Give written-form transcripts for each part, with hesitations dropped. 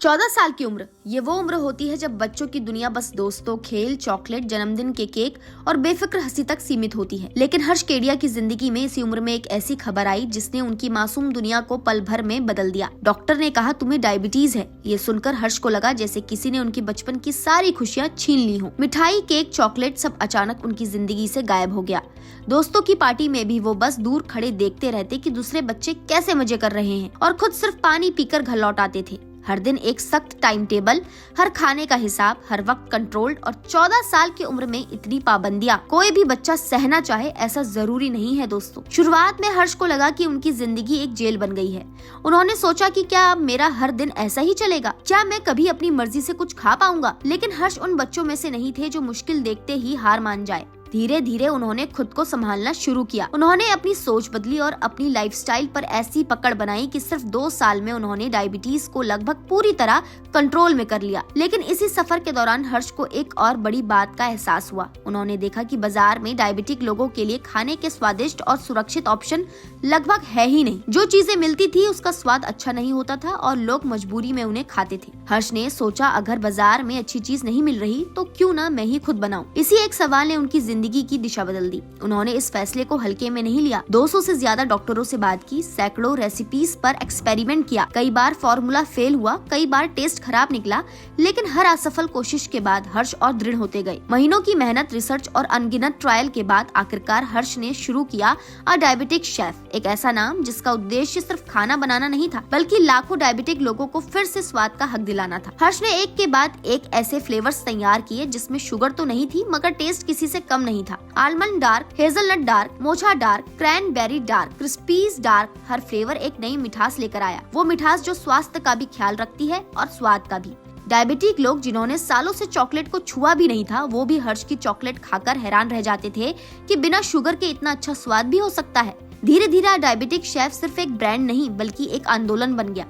14 साल की उम्र ये वो उम्र होती है जब बच्चों की दुनिया बस दोस्तों, खेल, चॉकलेट, जन्मदिन के केक और बेफिक्र हंसी तक सीमित होती है। लेकिन हर्ष केडिया की जिंदगी में इसी उम्र में एक ऐसी खबर आई जिसने उनकी मासूम दुनिया को पल भर में बदल दिया। डॉक्टर ने कहा तुम्हें डायबिटीज है। ये सुनकर हर्ष को लगा जैसे किसी ने उनकी बचपन की सारी खुशियाँ छीन ली हो। मिठाई, केक, चॉकलेट सब अचानक उनकी जिंदगी से गायब हो गया। दोस्तों की पार्टी में भी वो बस दूर खड़े देखते रहते कि दूसरे बच्चे कैसे मजे कर रहे हैं और खुद सिर्फ पानी पीकर घर लौट आते थे। हर दिन एक सख्त टाइम टेबल, हर खाने का हिसाब, हर वक्त कंट्रोल्ड और 14 साल की उम्र में इतनी पाबंदियां कोई भी बच्चा सहना चाहे ऐसा जरूरी नहीं है दोस्तों। शुरुआत में हर्ष को लगा कि उनकी जिंदगी एक जेल बन गई है। उन्होंने सोचा कि क्या मेरा हर दिन ऐसा ही चलेगा, क्या मैं कभी अपनी मर्जी से कुछ खा पाऊंगा। लेकिन हर्ष उन बच्चों में से नहीं थे जो मुश्किल देखते ही हार मान जाए। धीरे धीरे उन्होंने खुद को संभालना शुरू किया। उन्होंने अपनी सोच बदली और अपनी लाइफस्टाइल पर ऐसी पकड़ बनाई कि सिर्फ 2 साल में उन्होंने डायबिटीज को लगभग पूरी तरह कंट्रोल में कर लिया। लेकिन इसी सफर के दौरान हर्ष को एक और बड़ी बात का एहसास हुआ। उन्होंने देखा कि बाजार में डायबिटिक लोगों के लिए खाने के स्वादिष्ट और सुरक्षित ऑप्शन लगभग है ही नहीं। जो चीजें मिलती थी उसका स्वाद अच्छा नहीं होता था और लोग मजबूरी में उन्हें खाते थे। हर्ष ने सोचा अगर बाजार में अच्छी चीज नहीं मिल रही तो क्यों ना मैं ही खुद बनाऊं। इसी एक सवाल ने उनकी जिंदगी की दिशा बदल दी। उन्होंने इस फैसले को हल्के में नहीं लिया। 200 से ज्यादा डॉक्टरों से बात की, सैकड़ों रेसिपीज पर एक्सपेरिमेंट किया। कई बार फॉर्मूला फेल हुआ, कई बार टेस्ट खराब निकला, लेकिन हर असफल कोशिश के बाद हर्ष और दृढ़ होते गए। महीनों की मेहनत, रिसर्च और अनगिनत ट्रायल के बाद आखिरकार हर्ष ने शुरू किया अ डायबिटिक शेफ, एक ऐसा नाम जिसका उद्देश्य सिर्फ खाना बनाना नहीं था बल्कि लाखों डायबिटिक लोगों को फिर से स्वाद का हक दिलाना था। हर्ष ने एक के बाद एक ऐसे फ्लेवर्स तैयार किए जिसमें शुगर तो नहीं थी मगर टेस्ट किसी से कम नहीं था। Almond dark, hazelnut dark, mocha dark, cranberry dark, crispies dark, हर फ्लेवर एक नई मिठास लेकर आया। वो मिठास जो स्वास्थ्य का भी ख्याल रखती है और स्वाद का भी। डायबिटिक लोग जिन्होंने सालों से चॉकलेट को छुआ भी नहीं था वो भी हर्ष की चॉकलेट खाकर हैरान रह जाते थे कि बिना शुगर के इतना अच्छा स्वाद भी हो सकता है। धीरे धीरे डायबिटिक शेफ सिर्फ एक ब्रांड नहीं बल्कि एक आंदोलन बन गया।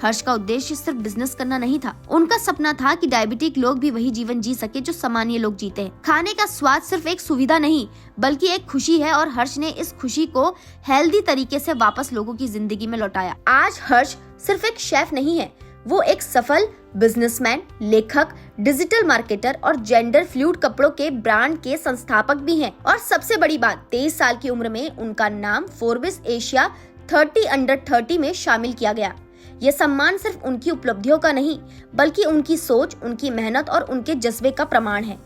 हर्ष का उद्देश्य सिर्फ बिजनेस करना नहीं था। उनका सपना था कि डायबिटिक लोग भी वही जीवन जी सके जो सामान्य लोग जीते हैं। खाने का स्वाद सिर्फ एक सुविधा नहीं बल्कि एक खुशी है और हर्ष ने इस खुशी को हेल्दी तरीके से वापस लोगों की जिंदगी में लौटाया। आज हर्ष सिर्फ एक शेफ नहीं है, वो एक सफल बिजनेसमैन, लेखक, डिजिटल मार्केटर और जेंडर फ्लूइड कपड़ों के ब्रांड के संस्थापक भी हैं। और सबसे बड़ी बात, 23 साल की उम्र में उनका नाम फोर्ब्स एशिया 30 अंडर 30 में शामिल किया गया। ये सम्मान सिर्फ उनकी उपलब्धियों का नहीं बल्कि उनकी सोच, उनकी मेहनत और उनके जज्बे का प्रमाण है।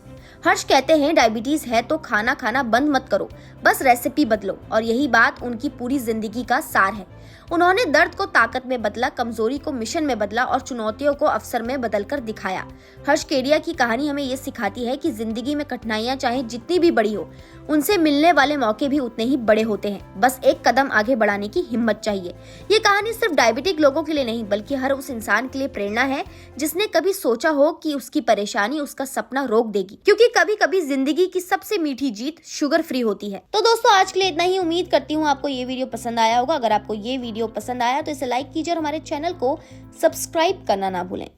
हर्ष कहते हैं डायबिटीज है तो खाना खाना बंद मत करो, बस रेसिपी बदलो। और यही बात उनकी पूरी जिंदगी का सार है। उन्होंने दर्द को ताकत में बदला, कमजोरी को मिशन में बदला और चुनौतियों को अवसर में बदलकर दिखाया। हर्ष केडिया की कहानी हमें ये सिखाती है कि जिंदगी में कठिनाइयां चाहे जितनी भी बड़ी हो, उनसे मिलने वाले मौके भी उतने ही बड़े होते हैं। बस एक कदम आगे बढ़ाने की हिम्मत चाहिए। ये कहानी सिर्फ डायबिटिक लोगों के लिए नहीं बल्कि हर उस इंसान के लिए प्रेरणा है जिसने कभी सोचा हो कि उसकी परेशानी उसका सपना रोक देगी। क्योंकि कभी कभी जिंदगी की सबसे मीठी जीत शुगर फ्री होती है। तो दोस्तों आज के लिए इतना ही। उम्मीद करती हूँ आपको ये वीडियो पसंद आया होगा। अगर आपको ये वीडियो पसंद आया तो इसे लाइक कीजिए और हमारे चैनल को सब्सक्राइब करना ना भूलें।